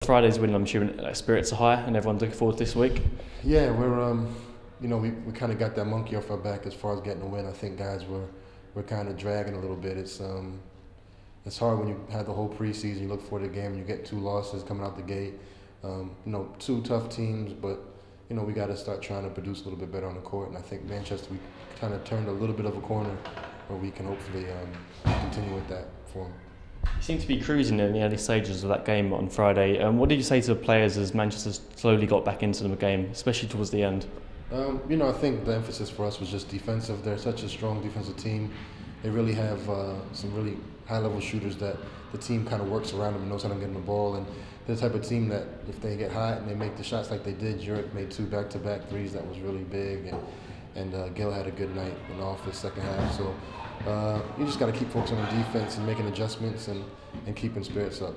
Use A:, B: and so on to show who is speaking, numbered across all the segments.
A: Friday's win, I'm assuming spirits are high and everyone's looking forward to this week.
B: Yeah, we're we kind of got that monkey off our back as far as getting a win. I think guys we're kind of dragging a little bit. It's hard when you have the whole preseason, you look forward to the game, and you get 2 losses coming out the gate. 2 tough teams, but we got to start trying to produce a little bit better on the court. And I think Manchester, we kind of turned a little bit of a corner where we can hopefully continue with that form.
A: You seem to be cruising in the early stages of that game on Friday. What did you say to the players as Manchester slowly got back into the game, especially towards the end?
B: I think the emphasis for us was just defensive. They're such a strong defensive team. They really have some really high-level shooters that the team kind of works around them and knows how to get them the ball. And they're the type of team that if they get hot and they make the shots like they did, Jurek made 2 back-to-back threes that was really big, and Gil had a good night in the office second half. So you just got to keep focusing on defense and making adjustments and keeping spirits up.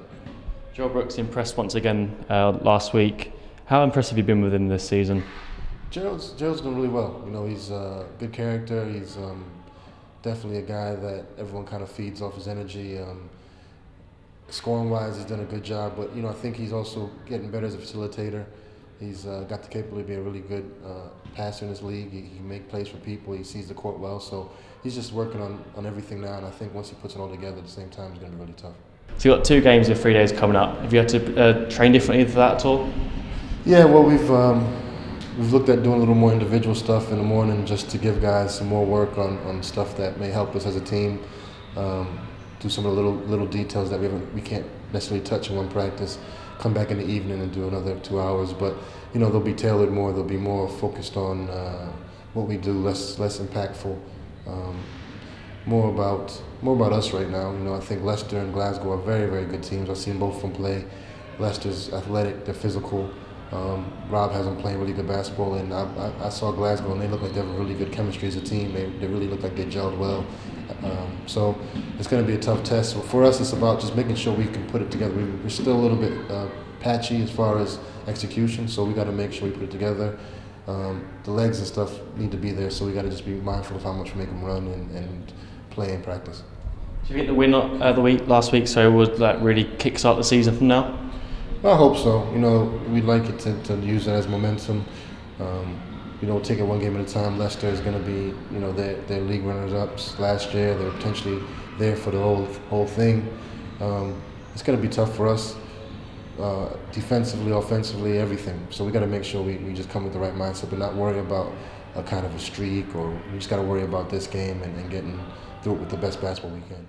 A: Joe Brooks impressed once again last week. How impressive have you been with him this season?
B: Gerald's done really well. He's a good character. He's definitely a guy that everyone kind of feeds off his energy. Scoring-wise, he's done a good job, but I think he's also getting better as a facilitator. He's got the capability to be a really good passer in this league. He can make plays for people. He sees the court well, so he's just working on everything now. And I think once he puts it all together at the same time, it's going to be really tough.
A: So you've got 2 games in 3 days coming up. Have you had to train differently for that at all?
B: Yeah, well, we've looked at doing a little more individual stuff in the morning just to give guys some more work on stuff that may help us as a team. Do some of the little details that we can't necessarily touch in one practice. Come back in the evening and do another 2 hours, but they'll be tailored more. They'll be more focused on what we do, less impactful. More about us right now. I think Leicester and Glasgow are very, very good teams. I've seen both of them play. Leicester's athletic, they're physical. Rob has them playing really good basketball, and I saw Glasgow, and they look like they have a really good chemistry as a team. They really look like they gelled well. So it's going to be a tough test. For us, it's about just making sure we can put it together. We're still a little bit patchy as far as execution, so we got to make sure we put it together. The legs and stuff need to be there, so we got to just be mindful of how much we make them run and play and practice.
A: Do you think the win last week would really kickstart the season from now?
B: I hope so. We'd like it to use that as momentum. Take it one game at a time. Leicester is going to be, they're league runners-ups last year. They're potentially there for the whole thing. It's going to be tough for us, defensively, offensively, everything. So we got to make sure we just come with the right mindset and not worry about a kind of a streak, or we just got to worry about this game and getting through it with the best basketball we can.